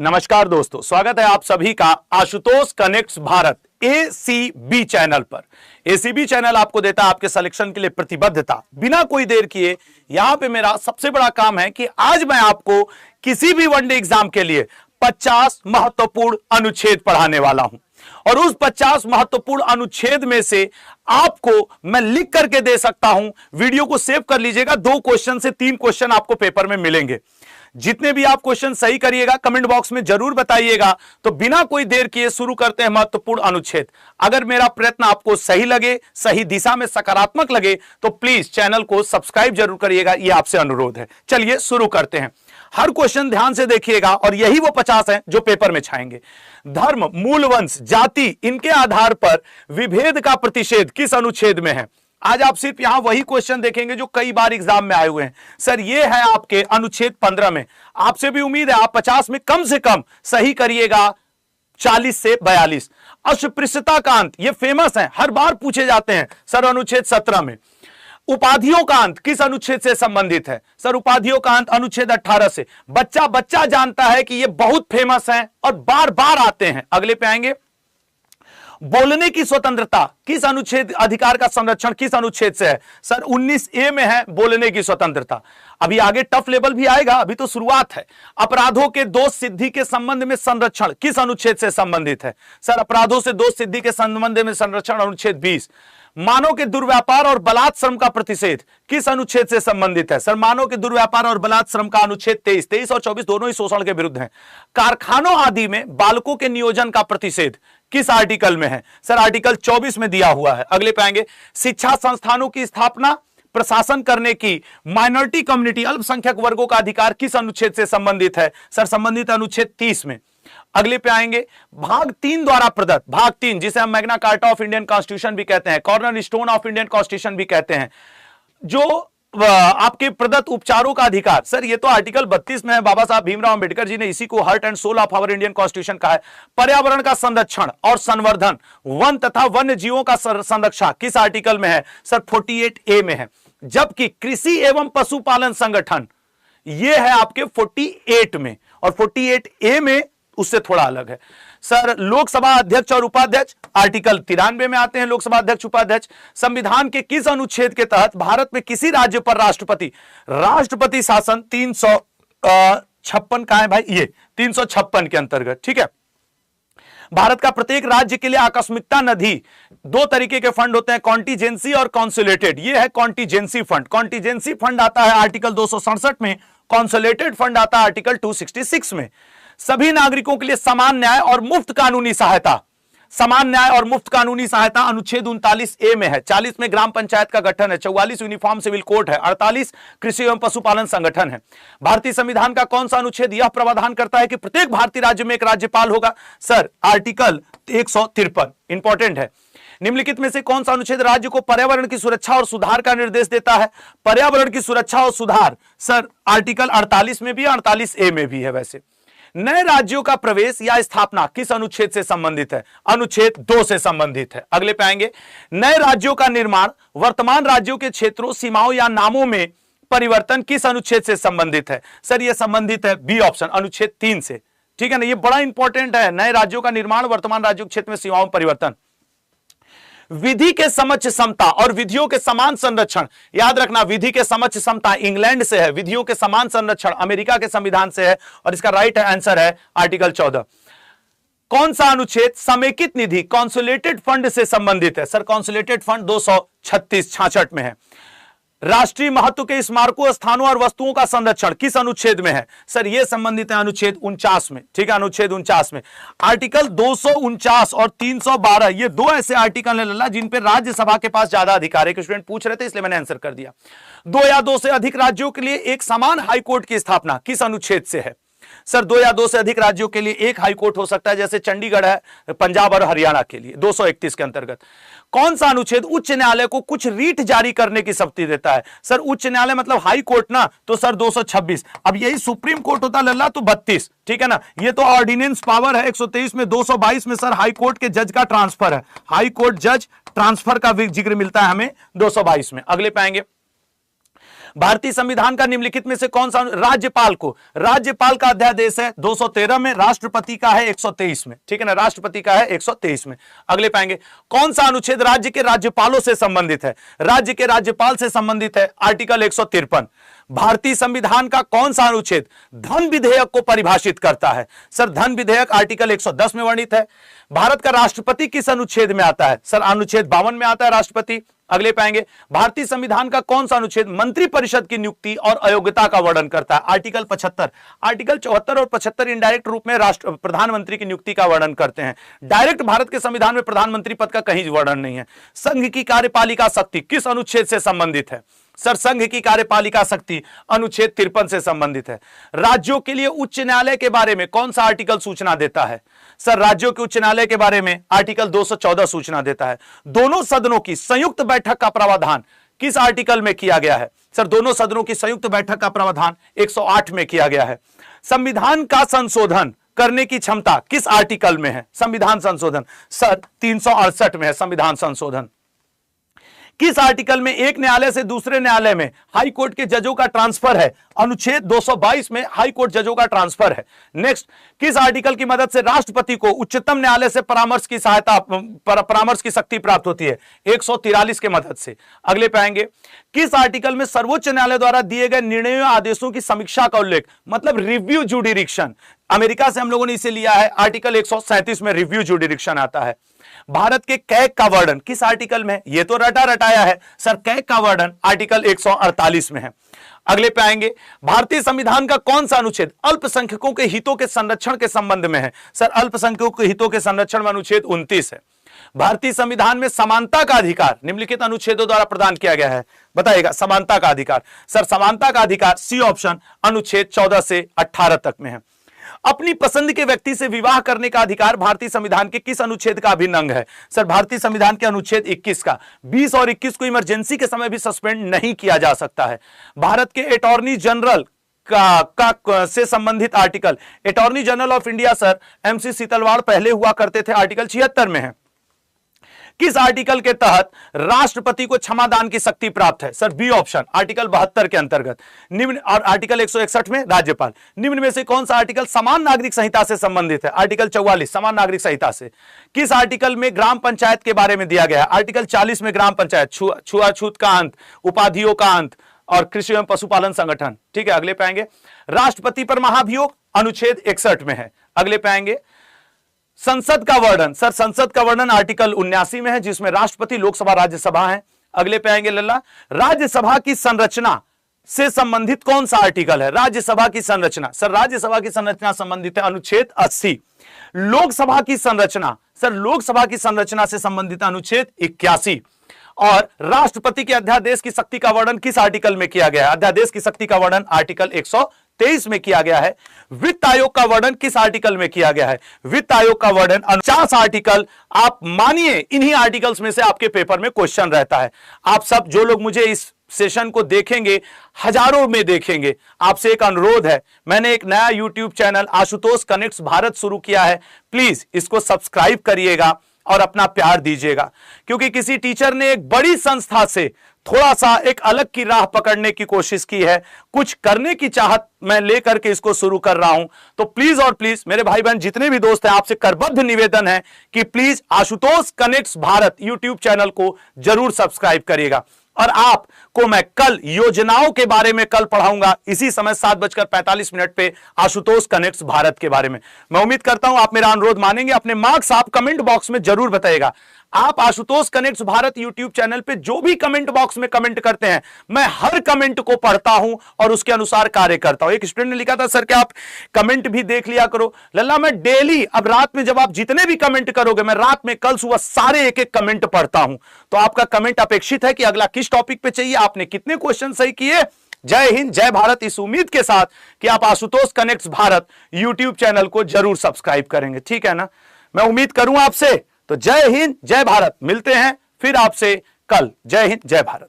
नमस्कार दोस्तों, स्वागत है आप सभी का Ashutosh connects Bharat ACB channel पर। एसीबी चैनल आपको देता है आपके सिलेक्शन के लिए प्रतिबद्धता। बिना कोई देर किए यहां पे मेरा सबसे बड़ा काम है कि आज मैं आपको किसी भी वनडे एग्जाम के लिए 50 महत्वपूर्ण अनुच्छेद पढ़ाने वाला हूं और उस 50 महत्वपूर्ण अनुच्छेद में से आपको मैं लिख करके दे सकता हूं। वीडियो को सेव कर लीजिएगा, 2 क्वेश्चन से 3 क्वेश्चन आपको पेपर में मिलेंगे। जितने भी आप क्वेश्चन सही करिएगा कमेंट बॉक्स में जरूर बताइएगा। तो बिना कोई देर किए शुरू करते हैं महत्वपूर्ण अनुच्छेद। अगर मेरा प्रयत्न आपको सही लगे, सही दिशा में सकारात्मक लगे तो प्लीज चैनल को सब्सक्राइब जरूर करिएगा, यह आपसे अनुरोध है। चलिए शुरू करते हैं। हर क्वेश्चन ध्यान से देखिएगा और यही वो 50 हैं जो पेपर में छाएंगे। धर्म, मूल वंश, जाति, इनके आधार पर विभेद का प्रतिषेध किस अनुच्छेद में है? आज आप सिर्फ यहां वही क्वेश्चन देखेंगे जो कई बार एग्जाम में आए हुए हैं। सर ये है आपके अनुच्छेद 15 में। आपसे भी उम्मीद है आप 50 में कम से कम सही करिएगा 40 से 42। अस्पृश्यता का अंत, ये फेमस है, हर बार पूछे जाते हैं। सर अनुच्छेद 17 में। उपाधियों का अंत किस अनुच्छेद से संबंधित है? सर उपाधियों का अंत अनुच्छेद 18 से। बच्चा जानता है कि ये बहुत फेमस है और बार बार आते हैं। अगले पे आएंगे। बोलने की स्वतंत्रता किस अनुच्छेद, अधिकार का संरक्षण किस अनुच्छेद से है? सर 19A में है बोलने की स्वतंत्रता। अभी आगे टफ लेवल भी आएगा, अभी तो शुरुआत है। अपराधों के दोष सिद्धि के संबंध में संरक्षण किस अनुच्छेद से संबंधित है? सर अपराधों से दोष सिद्धि के संबंध में संरक्षण अनुच्छेद 20। मानव के दुर्व्यापार और बलात् श्रम का प्रतिषेध किस अनुच्छेद से संबंधित है? सर मानव के दुर्व्यापार और बलात् श्रम का अनुच्छेद 23 और 24 दोनों ही शोषण के विरुद्ध हैं। कारखानों आदि में बालकों के नियोजन का प्रतिषेध किस आर्टिकल में है? सर आर्टिकल 24 में दिया हुआ है। अगले पे आएंगे। शिक्षा संस्थानों की स्थापना, प्रशासन करने की माइनॉरिटी कम्युनिटी, अल्पसंख्यक वर्गों का अधिकार किस अनुच्छेद से संबंधित है? सर संबंधित अनुच्छेद 30 में। अगले पे आएंगे। भाग 3 द्वारा प्रदत्त, भाग 3 जिसे हम Magna carta of Indian constitution भी कहते हैं, corner stone of Indian constitution भी कहते हैं, जो आपके प्रदत्त उपचारों का अधिकार। सर ये तो आर्टिकल 32 में है। बाबा साहब भीमराव अंबेडकर जी ने इसी को heart and soul of our Indian constitution कहा है। पर्यावरण का संरक्षण और संवर्धन, वन तथा वन्य जीवों का संरक्षण किस आर्टिकल में है? सर 48A में है। जबकि कृषि एवं पशुपालन संगठन यह है आपके 48 में और 48A में उससे थोड़ा अलग है। सर लोकसभा अध्यक्ष और उपाध्यक्ष आर्टिकल 93 में आते हैं। लोकसभा अध्यक्ष उपाध्यक्ष संविधान के किस अनुच्छेद के तहत भारत में किसी राज्य पर राष्ट्रपति शासन 356 का है भाई, ये 356 के अंतर्गत, ठीक है। भारत का प्रत्येक राज्य के लिए आकस्मिकता निधि, 2 तरीके के फंड होते हैं, कॉन्टीजेंसी और कॉन्सोलेटेड। ये है कॉन्टीजेंसी फंड। कॉन्टीजेंसी फंड आता है आर्टिकल 267 में, कॉन्सोलेटेड फंड आता है आर्टिकल 266 में। सभी नागरिकों के लिए समान न्याय और मुफ्त कानूनी सहायता, समान न्याय और मुफ्त कानूनी सहायता अनुच्छेद 39A में है। 40 में ग्राम पंचायत का गठन है। 44 यूनिफॉर्म सिविल कोड है। 48 कृषि एवं पशुपालन संगठन है। भारतीय संविधान का कौन सा अनुच्छेद यह प्रावधान करता है कि प्रत्येक भारतीय राज्य में एक राज्यपाल होगा? सर आर्टिकल 153, इंपॉर्टेंट है। निम्नलिखित में से कौन सा अनुच्छेद राज्य को पर्यावरण की सुरक्षा और सुधार का निर्देश देता है? पर्यावरण की सुरक्षा और सुधार सर आर्टिकल 48 में भी, 48A में भी है। वैसे नए राज्यों का प्रवेश या स्थापना किस अनुच्छेद से संबंधित है? अनुच्छेद 2 से संबंधित है। अगले पे आएंगे। नए राज्यों का निर्माण, वर्तमान राज्यों के क्षेत्रों, सीमाओं या नामों में परिवर्तन किस अनुच्छेद से संबंधित है? सर यह संबंधित है बी ऑप्शन, अनुच्छेद 3 से, ठीक है ना। यह बड़ा इंपॉर्टेंट है। नए राज्यों का निर्माण, वर्तमान राज्यों के क्षेत्र में सीमाओं में परिवर्तन। विधि के समक्ष समता और विधियों के समान संरक्षण, याद रखना विधि के समक्ष समता इंग्लैंड से है, विधियों के समान संरक्षण अमेरिका के संविधान से है और इसका राइट आंसर है आर्टिकल 14। कौन सा अनुच्छेद समेकित निधि, कॉन्सोलेटेड फंड से संबंधित है? सर कॉन्सोलेटेड फंड 236-66 में है। राष्ट्रीय महत्व के स्मारकों, स्थानों और वस्तुओं का संरक्षण किस अनुच्छेद में है? सर यह संबंधित है अनुच्छेद 49 में, ठीक है, अनुच्छेद 49 में। आर्टिकल 249 और 312 ये 2 ऐसे आर्टिकल है लल्ला जिन पे राज्यसभा के पास ज्यादा अधिकार है। स्टूडेंट पूछ रहे थे इसलिए मैंने आंसर कर दिया। 2 या 2 से अधिक राज्यों के लिए एक समान हाईकोर्ट की स्थापना किस अनुच्छेद से है? सर 2 या 2 से अधिक राज्यों के लिए एक हाईकोर्ट हो सकता है, जैसे चंडीगढ़ है पंजाब और हरियाणा के लिए, 231 के अंतर्गत। कौन सा अनुच्छेद उच्च न्यायालय को कुछ रीट जारी करने की शक्ति देता है? सर उच्च न्यायालय मतलब हाई कोर्ट ना, तो सर 226। अब यही सुप्रीम कोर्ट होता लल्ला तो 32, ठीक है ना। ये तो ऑर्डिनेंस पावर है 123 में। 222 में सर हाई कोर्ट के जज का ट्रांसफर है, हाई कोर्ट जज ट्रांसफर का जिक्र मिलता है हमें 222 में। अगले पाएंगे। भारतीय संविधान का निम्नलिखित में से कौन सा राज्यपाल का अध्यादेश है 213 में, राष्ट्रपति का है 123 में, ठीक है ना, राष्ट्रपति का है 123 में। अगले पाएंगे कौन सा अनुच्छेद राज्य के राज्यपालों से संबंधित है, राज्य के राज्यपाल से संबंधित है, आर्टिकल 153। भारतीय संविधान का कौन सा अनुच्छेद धन विधेयक को परिभाषित करता है, सर धन विधेयक आर्टिकल 110 में वर्णित है। भारत का राष्ट्रपति किस अनुच्छेद में आता है, सर अनुच्छेद 52 में आता है राष्ट्रपति। अगले पाएंगे भारतीय संविधान का कौन सा अनुच्छेद मंत्रिपरिषद की नियुक्ति और अयोग्यता का वर्णन करता है, आर्टिकल 75। आर्टिकल 74 और 75 इनडायरेक्ट रूप में राष्ट्र प्रधानमंत्री की नियुक्ति का वर्णन करते हैं, डायरेक्ट भारत के संविधान में प्रधानमंत्री पद का कहीं वर्णन नहीं है। संघ की कार्यपालिका शक्ति किस अनुच्छेद से संबंधित है, सर संघ की कार्यपालिका शक्ति अनुच्छेद 53 से संबंधित है। राज्यों के लिए उच्च न्यायालय के बारे में कौन सा आर्टिकल सूचना देता है, सर राज्यों के उच्च न्यायालय के बारे में आर्टिकल 214 सूचना देता है। दोनों सदनों की संयुक्त बैठक का प्रावधान किस आर्टिकल में किया गया है, सर दोनों सदनों की संयुक्त बैठक का प्रावधान 108 में किया गया है। संविधान का संशोधन करने की क्षमता किस आर्टिकल में है, संविधान संशोधन, सर 368 में है संविधान संशोधन। किस आर्टिकल में एक न्यायालय से दूसरे न्यायालय में हाई कोर्ट के जजों का ट्रांसफर है, अनुच्छेद 222 में हाई कोर्ट जजों का ट्रांसफर है। नेक्स्ट, किस आर्टिकल की मदद से राष्ट्रपति को उच्चतम न्यायालय से परामर्श की शक्ति प्राप्त होती है, 143 के मदद से। अगले पे आएंगे किस आर्टिकल में सर्वोच्च न्यायालय द्वारा दिए गए निर्णयों आदेशों की समीक्षा का उल्लेख, मतलब रिव्यू जुडिरिक्शन, अमेरिका से हम लोगों ने इसे लिया है, आर्टिकल 137 में रिव्यू जुडिरिक्शन आता है। भारत के कैग का वर्णन किस आर्टिकल में, ये तो रटा रटाया है सर, कैग का वर्णन आर्टिकल 148 में है। अगले पे आएंगे भारतीय संविधान का कौन सा अनुच्छेद अल्पसंख्यकों के हितों के संरक्षण के संबंध में है, सर अल्पसंख्यकों के हितों के संरक्षण में अनुच्छेद 29 है। भारतीय संविधान में समानता का अधिकार निम्नलिखित अनुच्छेदों द्वारा प्रदान किया गया है, बताइएगा समानता का अधिकार, सर समानता का अधिकार सी ऑप्शन अनुच्छेद 14 से 18 तक में है। अपनी पसंद के व्यक्ति से विवाह करने का अधिकार भारतीय संविधान के किस अनुच्छेद का अभिन्न अंग है, सर भारतीय संविधान के अनुच्छेद 21 का। 20 और 21 को इमरजेंसी के समय भी सस्पेंड नहीं किया जा सकता है। भारत के अटॉर्नी जनरल से संबंधित article, attorney general of India sir MC Setalvad पहले हुआ करते थे, आर्टिकल 76 में है। किस आर्टिकल के तहत राष्ट्रपति को क्षमादान की शक्ति प्राप्त है, सर बी ऑप्शन आर्टिकल 72 के अंतर्गत। निम्न और आर्टिकल 161 में राज्यपाल। निम्न में से कौन सा आर्टिकल समान नागरिक संहिता से संबंधित है, आर्टिकल 44 समान नागरिक संहिता से। किस आर्टिकल में ग्राम पंचायत के बारे में दिया गया है, आर्टिकल 40 में ग्राम पंचायत, छुआछूत का अंत, उपाधियों का अंत और कृषि एवं पशुपालन संगठन। ठीक है, अगले पे आएंगे राष्ट्रपति पर महाभियोग अनुच्छेद 61 में है। अगले पे आएंगे संसद का वर्णन, सर संसद का वर्णन आर्टिकल 79 में है, जिसमें राष्ट्रपति लोकसभा राज्यसभा है। अगले पे आएंगे लल्ला राज्यसभा की संरचना से संबंधित कौन सा आर्टिकल है, राज्यसभा की संरचना, सर राज्यसभा की संरचना संबंधित है अनुच्छेद 80। लोकसभा की संरचना, सर लोकसभा की संरचना से संबंधित अनुच्छेद 81। और राष्ट्रपति के अध्यादेश की शक्ति का वर्णन किस आर्टिकल में किया गया है, अध्यादेश की शक्ति का वर्णन आर्टिकल 123 में किया गया है। वित्त आयोग का वर्णन किस आर्टिकल में किया गया है, वित्त आयोग का वर्णन 49 आर्टिकल। आप मानिए इन्हीं आर्टिकल्स में से आपके पेपर में क्वेश्चन रहता है। आप सब जो लोग मुझे इस सेशन को देखेंगे, हजारों में देखेंगे, आपसे एक अनुरोध है, मैंने एक नया YouTube channel Ashutosh connects Bharat शुरू किया है, प्लीज इसको सब्सक्राइब करिएगा और अपना प्यार दीजिएगा, क्योंकि किसी टीचर ने एक बड़ी संस्था से थोड़ा सा एक अलग की राह पकड़ने की कोशिश की है, कुछ करने की चाहत मैं लेकर के इसको शुरू कर रहा हूं। तो प्लीज और प्लीज मेरे भाई बहन जितने भी दोस्त हैं, आपसे करबद्ध निवेदन है कि please Ashutosh connects Bharat YouTube channel को जरूर सब्सक्राइब करिएगा। और आपको मैं कल योजनाओं के बारे में कल पढ़ाऊंगा इसी समय 7:45 पे आशुतोष कनेक्ट्स भारत के बारे में। मैं उम्मीद करता हूं आप मेरा अनुरोध मानेंगे, अपने मार्क्स आप कमेंट बॉक्स में जरूर बताइएगा। आप Ashutosh connects Bharat YouTube channel पे जो भी कमेंट बॉक्स में कमेंट करते हैं, मैं हर कमेंट को पढ़ता हूं और उसके अनुसार कार्य करता हूं। एक स्टूडेंट ने लिखा था सर क्या आप कमेंट भी देख लिया करो। लल्ला मैं डेली अब रात में जब आप जितने भी कमेंट करोगे, मैं रात में कल सुबह सारे एक एक कमेंट पढ़ता हूं। तो आपका कमेंट अपेक्षित है कि अगला किस टॉपिक पे चाहिए, आपने कितने क्वेश्चन सही किए। जय हिंद जय भारत, इस उम्मीद के साथ कि आप Ashutosh connects Bharat YouTube channel को जरूर सब्सक्राइब करेंगे, ठीक है ना। मैं उम्मीद करूं आपसे। तो जय हिंद जय भारत, मिलते हैं फिर आपसे कल। जय हिंद जय भारत।